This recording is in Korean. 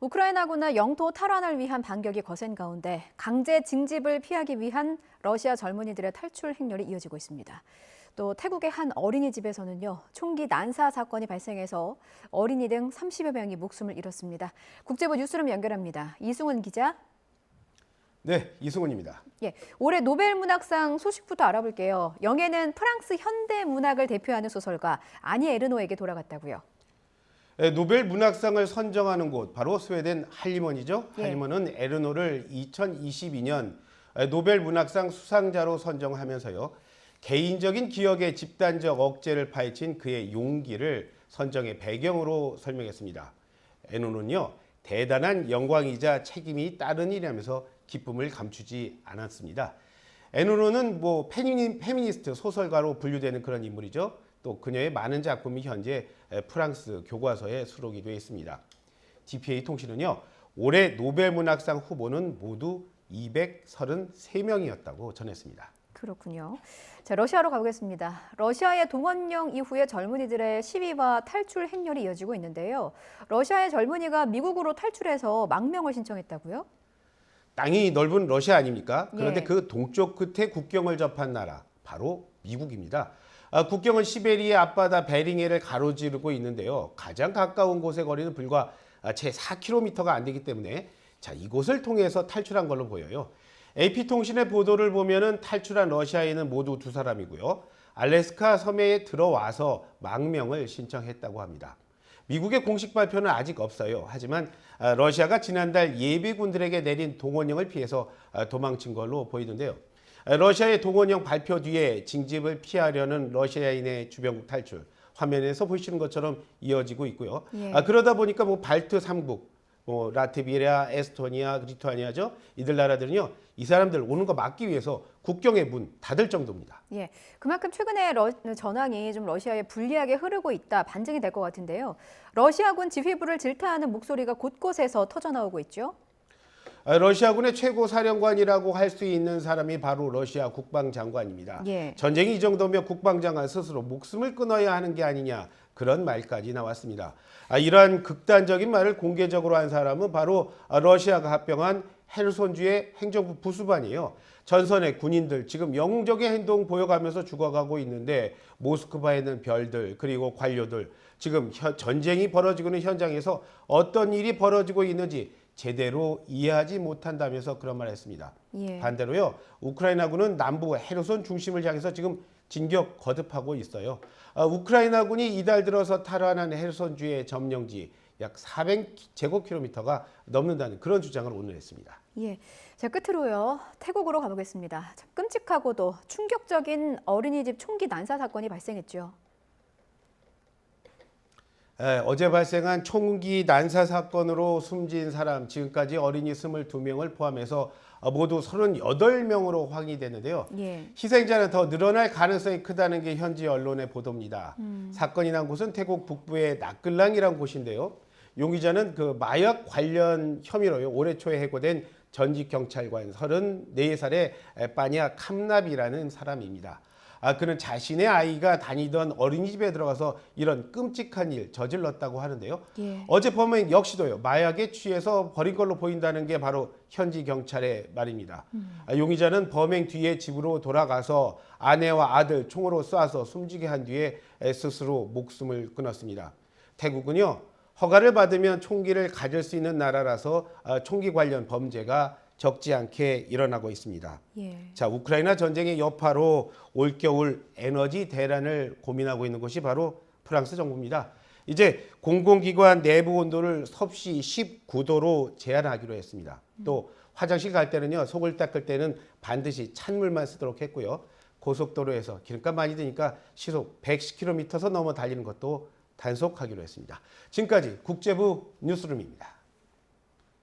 우크라이나군의 영토 탈환을 위한 반격이 거센 가운데 강제 징집을 피하기 위한 러시아 젊은이들의 탈출 행렬이 이어지고 있습니다. 또 태국의 한 어린이집에서는요, 총기 난사 사건이 발생해서 어린이 등 30여 명이 목숨을 잃었습니다. 국제부 뉴스룸 연결합니다. 이승훈 기자. 네, 이승훈입니다. 예, 올해 노벨 문학상 소식부터 알아볼게요. 영예는 프랑스 현대 문학을 대표하는 소설가 아니 에르노에게 돌아갔다고요. 노벨 문학상을 선정하는 곳 바로 스웨덴 할리먼이죠. 예. 할리먼은 에르노를 2022년 노벨 문학상 수상자로 선정하면서요. 개인적인 기억에 집단적 억제를 파헤친 그의 용기를 선정의 배경으로 설명했습니다. 에르노는요. 대단한 영광이자 책임이 따른 일이라면서 기쁨을 감추지 않았습니다. 에르노는 페미니스트 소설가로 분류되는 그런 인물이죠. 또 그녀의 많은 작품이 현재 프랑스 교과서에 수록이 되어 있습니다. DPA 통신은요. 올해 노벨 문학상 후보는 모두 233명이었다고 전했습니다. 그렇군요. 자, 러시아로 가보겠습니다. 러시아의 동원령 이후에 젊은이들의 시위와 탈출 행렬이 이어지고 있는데요. 러시아의 젊은이가 미국으로 탈출해서 망명을 신청했다고요? 땅이 넓은 러시아 아닙니까? 그런데 예. 그 동쪽 끝에 국경을 접한 나라 바로 미국입니다. 국경은 시베리아 앞바다 베링해를 가로지르고 있는데요. 가장 가까운 곳의 거리는 불과 채 4km가 안 되기 때문에 이곳을 통해서 탈출한 걸로 보여요. AP통신의 보도를 보면은 탈출한 러시아인은 모두 2사람이고요. 알래스카 섬에 들어와서 망명을 신청했다고 합니다. 미국의 공식 발표는 아직 없어요. 하지만 러시아가 지난달 예비군들에게 내린 동원령을 피해서 도망친 걸로 보이는데요. 러시아의 동원령 발표 뒤에 징집을 피하려는 러시아인의 주변국 탈출, 화면에서 보시는 것처럼 이어지고 있고요. 예. 그러다 보니까 발트 3국, 라트비아, 에스토니아, 리투아니아죠. 이들 나라들은요, 이 사람들 오는 거 막기 위해서 국경의 문 닫을 정도입니다. 예, 그만큼 최근에 전황이 좀 러시아에 불리하게 흐르고 있다, 반증이 될 것 같은데요. 러시아군 지휘부를 질타하는 목소리가 곳곳에서 터져나오고 있죠. 러시아군의 최고 사령관이라고 할 수 있는 사람이 바로 러시아 국방장관입니다. 예. 전쟁이 이 정도면 국방장관 스스로 목숨을 끊어야 하는 게 아니냐, 그런 말까지 나왔습니다. 이러한 극단적인 말을 공개적으로 한 사람은 바로 러시아가 합병한 헤르손주의 행정부 부수반이에요. 전선의 군인들 지금 영웅적인 행동 보여가면서 죽어가고 있는데 모스크바에 있는 별들 그리고 관료들 지금 전쟁이 벌어지고 있는 현장에서 어떤 일이 벌어지고 있는지 제대로 이해하지 못한다면서 그런 말을 했습니다. 예. 반대로요. 우크라이나군은 남부 헤르손 중심을 향해서 지금 진격 거듭하고 있어요. 우크라이나군이 이달 들어서 탈환한 헤르손주의 점령지 약 400제곱킬로미터가 넘는다는 그런 주장을 오늘 했습니다. 예, 자, 끝으로요. 태국으로 가보겠습니다. 참 끔찍하고도 충격적인 어린이집 총기 난사 사건이 발생했죠. 어제 발생한 총기 난사 사건으로 숨진 사람 지금까지 어린이 22명을 포함해서 모두 38명으로 확인이 됐는데요. 예. 희생자는 더 늘어날 가능성이 크다는 게 현지 언론의 보도입니다. 사건이 난 곳은 태국 북부의 나클랑이라는 곳인데요. 용의자는 그 마약 관련 혐의로요. 올해 초에 해고된 전직 경찰관 34살의 빠냐 캄납이라는 사람입니다. 그는 자신의 아이가 다니던 어린이집에 들어가서 이런 끔찍한 일 저질렀다고 하는데요. 예. 어제 범행 역시도요. 마약에 취해서 버린 걸로 보인다는 게 바로 현지 경찰의 말입니다. 용의자는 범행 뒤에 집으로 돌아가서 아내와 아들 총으로 쏴서 숨지게 한 뒤에 스스로 목숨을 끊었습니다. 태국은요. 허가를 받으면 총기를 가질 수 있는 나라라서 총기 관련 범죄가 적지 않게 일어나고 있습니다. 예. 자, 우크라이나 전쟁의 여파로 올겨울 에너지 대란을 고민하고 있는 곳이 바로 프랑스 정부입니다. 이제 공공기관 내부 온도를 섭씨 19도로 제한하기로 했습니다. 또 화장실 갈 때는요, 속을 닦을 때는 반드시 찬물만 쓰도록 했고요. 고속도로에서 기름값 많이 드니까 시속 110km 넘어 달리는 것도 단속하기로 했습니다. 지금까지 국제부 뉴스룸입니다.